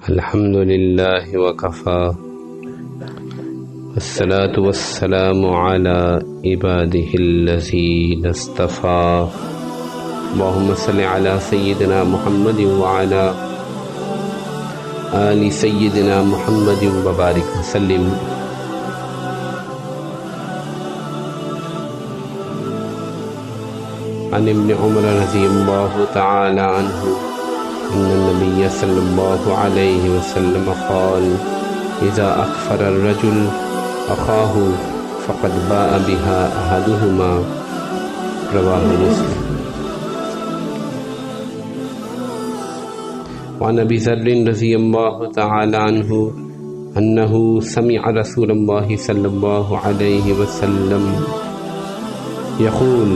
الحمد لله وكفى والصلاة والسلام على عباده الذين اصطفى اللهم صل على سيدنا محمد وعلى آل سيدنا محمد وبارك وسلم. عن ابن عمر رضي الله تعالى عنه ان النبي صلى الله عليه وسلم قال اذا اكفر الرجل اخاه فقد باء بها احدهما رواه مسلم. وعن ابي ذر رضي الله تعالى عنه انه سمع رسول الله صلى الله عليه وسلم يقول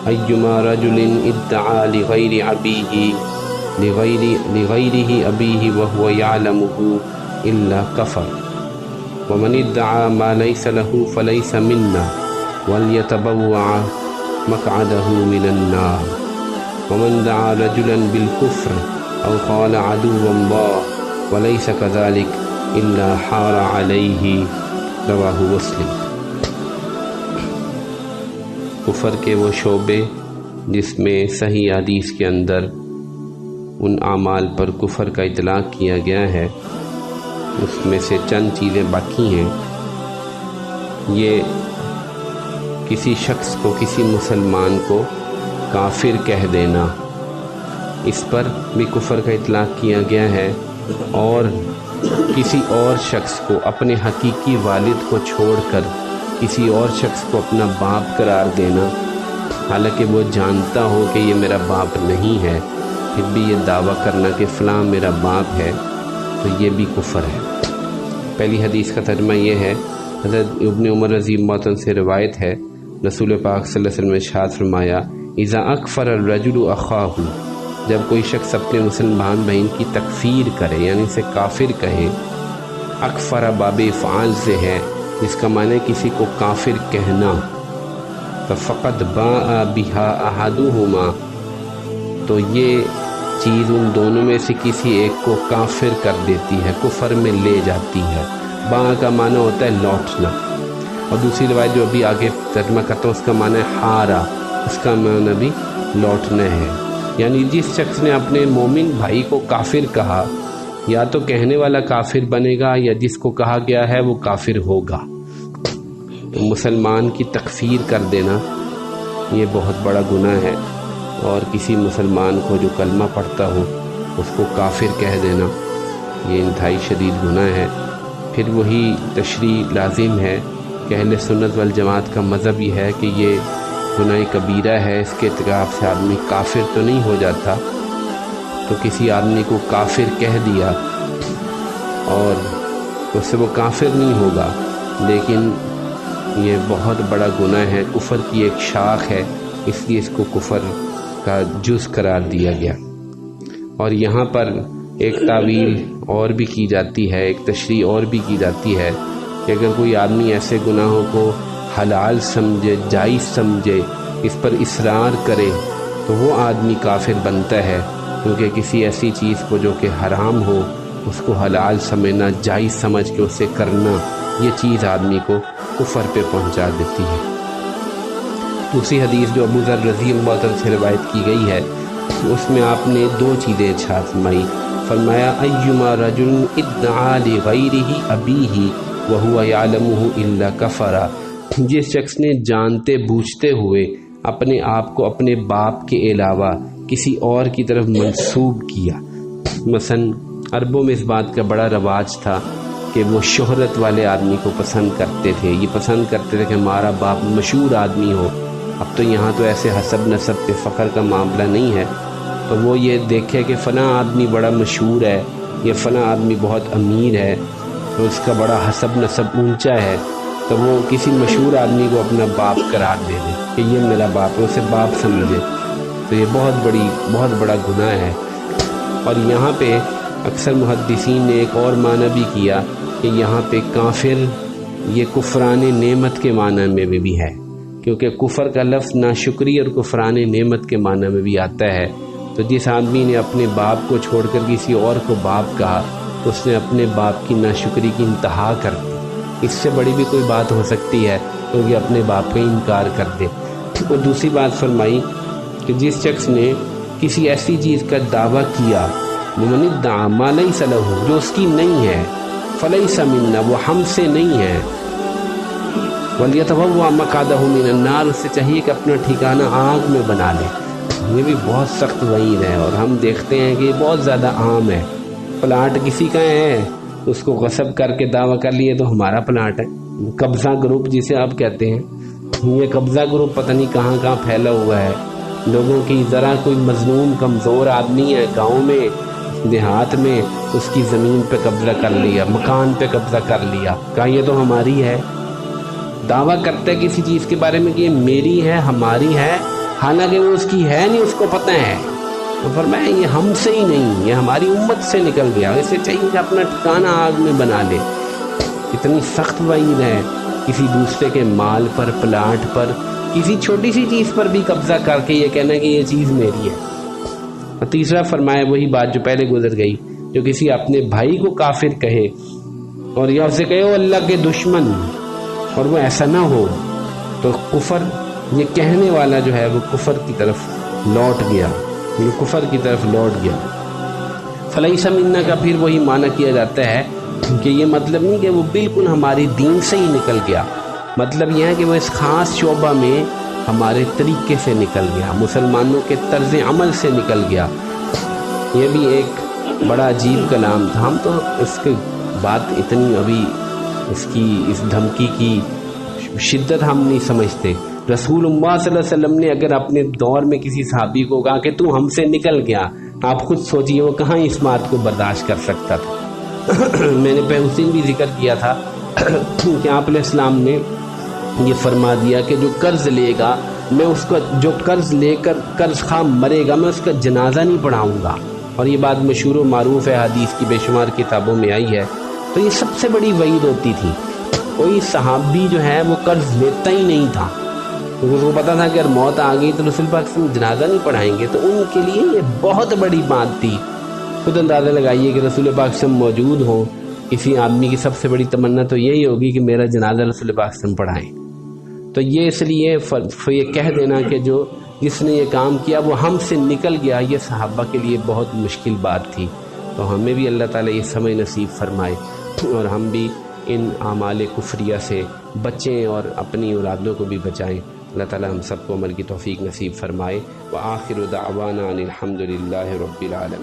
ايما رجل ادعى لغير ابيه لغيره أبيه وهو يعلمه إلا كفر ومن ادعى ما ليس له فليس منا وليتبوع مقعده من النار ومن دعا رجلا بالكفر أو قال عدو الله وليس كذلك إلا حار عليه رواه مسلم. کفر کے وہ شعبے جس میں صحیح حدیث کے اندر ان اعمال پر کفر کا اطلاق کیا گیا ہے، اس میں سے چند چیزیں باقی ہیں. یہ کسی شخص کو، کسی مسلمان کو کافر کہہ دینا، اس پر بھی کفر کا اطلاق کیا گیا ہے. اور کسی اور شخص کو، اپنے حقیقی والد کو چھوڑ کر کسی اور شخص کو اپنا باپ قرار دینا، حالانکہ وہ جانتا ہو کہ یہ میرا باپ نہیں ہے، پھر بھی یہ دعویٰ کرنا کہ فلاں میرا باپ ہے، تو یہ بھی کفر ہے. پہلی حدیث کا ترجمہ یہ ہے، حضرت ابن عمر رضی اللہ عنہ سے روایت ہے، رسول پاک صلی اللہ علیہ وسلم نے ارشاد فرمایا اذا اکفر الرجل اخاہ، جب کوئی شخص اپنے مسلمان بہن کی تکفیر کرے یعنی اسے کافر کہے. اکفر باب افعال سے ہے، جس کا معنی کسی کو کافر کہنا. فقد باء بها احدهما، تو یہ چیز ان دونوں میں سے کسی ایک کو کافر کر دیتی ہے، کفر میں لے جاتی ہے. با کا معنی ہوتا ہے لوٹنا، اور دوسری روایت جو ابھی آگے ترجمہ کرتا ہوں اس کا معنی ہے ہارا، اس کا معنی بھی لوٹنا ہے. یعنی جس شخص نے اپنے مومن بھائی کو کافر کہا، یا تو کہنے والا کافر بنے گا یا جس کو کہا گیا ہے وہ کافر ہوگا. مسلمان کی تکفیر کر دینا یہ بہت بڑا گناہ ہے، اور کسی مسلمان کو جو کلمہ پڑھتا ہو اس کو کافر کہہ دینا یہ انتہائی شدید گناہ ہے. پھر وہی تشریح لازم ہے کہ اہل سنت والجماعت کا مذہب یہ ہے کہ یہ گناہ کبیرہ ہے، اس کے ارتکاب سے آدمی کافر تو نہیں ہو جاتا. تو کسی آدمی کو کافر کہہ دیا اور اس سے وہ کافر نہیں ہوگا، لیکن یہ بہت بڑا گناہ ہے، کفر کی ایک شاخ ہے، اس لیے اس کو کفر کا جز قرار دیا گیا. اور یہاں پر ایک تعویل اور بھی کی جاتی ہے، ایک تشریح اور بھی کی جاتی ہے کہ اگر کوئی آدمی ایسے گناہوں کو حلال سمجھے، جائز سمجھے، اس پر اصرار کرے تو وہ آدمی کافر بنتا ہے، کیونکہ کسی ایسی چیز کو جو کہ حرام ہو اس کو حلال سمجھنا، جائز سمجھ کے اسے کرنا، یہ چیز آدمی کو کفر پہ پہنچا دیتی ہے. دوسری حدیث جو ابو ذر رضی اللہ عنہ سے روایت کی گئی ہے، اس میں آپ نے دو چیزیں ارشاد فرمایا ایما رجل ادعا لغیرہ ابیہ وہو یعلمہ الا کفر، جس شخص نے جانتے بوجھتے ہوئے اپنے آپ کو اپنے باپ کے علاوہ کسی اور کی طرف منسوب کیا. مثلا عربوں میں اس بات کا بڑا رواج تھا کہ وہ شہرت والے آدمی کو پسند کرتے تھے، یہ پسند کرتے تھے کہ ہمارا باپ مشہور آدمی ہو. اب تو یہاں تو ایسے حسب نسب کے فخر کا معاملہ نہیں ہے، تو وہ یہ دیکھے کہ فلاں آدمی بڑا مشہور ہے، یہ فلاں آدمی بہت امیر ہے، تو اس کا بڑا حسب نسب اونچا ہے، تو وہ کسی مشہور آدمی کو اپنا باپ قرار دے دے کہ یہ میرا باپ ہے، اسے باپ سمجھے. تو یہ بہت بڑا گناہ ہے. اور یہاں پہ اکثر محدثین نے ایک اور معنی بھی کیا کہ یہاں پہ کافر یہ کفران نعمت کے معنی میں بھی ہے، کیونکہ کفر کا لفظ ناشکری اور کفران نعمت کے معنی میں بھی آتا ہے. تو جس آدمی نے اپنے باپ کو چھوڑ کر کسی اور کو باپ کہا اس نے اپنے باپ کی ناشکری کی انتہا کر دی۔ اس سے بڑی بھی کوئی بات ہو سکتی ہے کہ اپنے باپ کا انکار کر دے۔ اور دوسری بات فرمائی کہ جس شخص نے کسی ایسی چیز کا دعویٰ کیا من ادعا ما لیس لہ، جو اس کی نہیں ہے، فلیس منا، وہ ہم سے نہیں ہے، ولیتبوأ مقعدہ من النار، اس سے چاہیے کہ اپنا ٹھکانہ آگ میں بنا لے۔ یہ بھی بہت سخت وعید ہے، اور ہم دیکھتے ہیں کہ یہ بہت زیادہ عام ہے۔ پلاٹ کسی کا ہے، اس کو غصب کر کے دعویٰ کر لیے تو ہمارا پلاٹ ہے۔ قبضہ گروپ جسے آپ کہتے ہیں، یہ قبضہ گروپ پتہ نہیں کہاں کہاں پھیلا ہوا ہے۔ لوگوں کی ذرا کوئی مظلوم کمزور آدمی ہے گاؤں میں دیہات میں، اس کی زمین پہ قبضہ کر لیا، مکان پہ قبضہ کر لیا، کہا یہ تو ہماری ہے۔ دعویٰ کرتا ہے کسی چیز کے بارے میں کہ یہ میری ہے، ہماری ہے، حالانکہ وہ اس کی ہے نہیں، اس کو پتہ ہے۔ تو فرمایا یہ ہم سے ہی نہیں، یہ ہماری امت سے نکل گیا، اسے چاہیے کہ اپنا ٹھکانہ آگ میں بنا لے۔ اتنی سخت وعید ہے کسی دوسرے کے مال پر، پلاٹ پر، کسی چھوٹی سی چیز پر بھی قبضہ کر کے یہ کہنا کہ یہ چیز میری ہے۔ اور تیسرا فرمایا وہی بات جو پہلے گزر گئی، جو کسی اپنے بھائی کو کافر کہے اور یا اسے کہے وہ اللہ کے دشمن، اور وہ ایسا نہ ہو تو کفر، یہ کہنے والا جو ہے وہ کفر کی طرف لوٹ گیا، یہ کفر کی طرف لوٹ گیا۔ فلیس منا کا پھر وہی معنی کیا جاتا ہے کہ یہ مطلب نہیں کہ وہ بالکل ہماری دین سے ہی نکل گیا، مطلب یہ ہے کہ وہ اس خاص شعبہ میں ہمارے طریقے سے نکل گیا، مسلمانوں کے طرز عمل سے نکل گیا۔ یہ بھی ایک بڑا عجیب کلام تھا۔ ہم تو اس کی بات اتنی ابھی اس دھمکی کی شدت ہم نہیں سمجھتے۔ رسول اللہ صلی اللہ علیہ وسلم نے اگر اپنے دور میں کسی صحابی کو کہا کہ تو ہم سے نکل گیا، آپ خود سوچئے وہ کہاں اس بات کو برداشت کر سکتا تھا۔ میں نے پہلے اس دن بھی ذکر کیا تھا کہ آپ علیہ السلام نے یہ فرما دیا کہ جو قرض لے گا، میں اس کا جو قرض لے کر قرض خواہ مرے گا، میں اس کا جنازہ نہیں پڑھاؤں گا۔ اور یہ بات مشہور و معروف ہے، حدیث کی بے شمار کتابوں میں آئی ہے۔ تو یہ سب سے بڑی وعید ہوتی تھی۔ کوئی صحابی جو ہے وہ قرض لیتا ہی نہیں تھا، کیونکہ اس کو پتا تھا کہ اگر موت آ گئی تو رسول پاک سے جنازہ نہیں پڑھائیں گے، تو ان کے لیے یہ بہت بڑی بات تھی۔ خود اندازہ لگائیے کہ رسول پاک سے موجود ہوں، کسی آدمی کی سب سے بڑی تمنا تو یہی ہوگی کہ میرا جنازہ رسول پاک سے پڑھائیں۔ تو یہ اس لیے یہ کہہ دینا کہ جس نے یہ کام کیا وہ ہم سے نکل گیا، یہ صحابہ کے لیے بہت مشکل بات تھی۔ تو ہمیں بھی اللہ تعالیٰ یہ سمجھ نصیب فرمائے، اور ہم بھی ان اعمال کفریہ سے بچیں اور اپنی اولادوں کو بھی بچائیں۔ اللہ تعالیٰ ہم سب کو عمل کی توفیق نصیب فرمائے۔ وآخر دعوانا ان الحمد للہ رب العالمین۔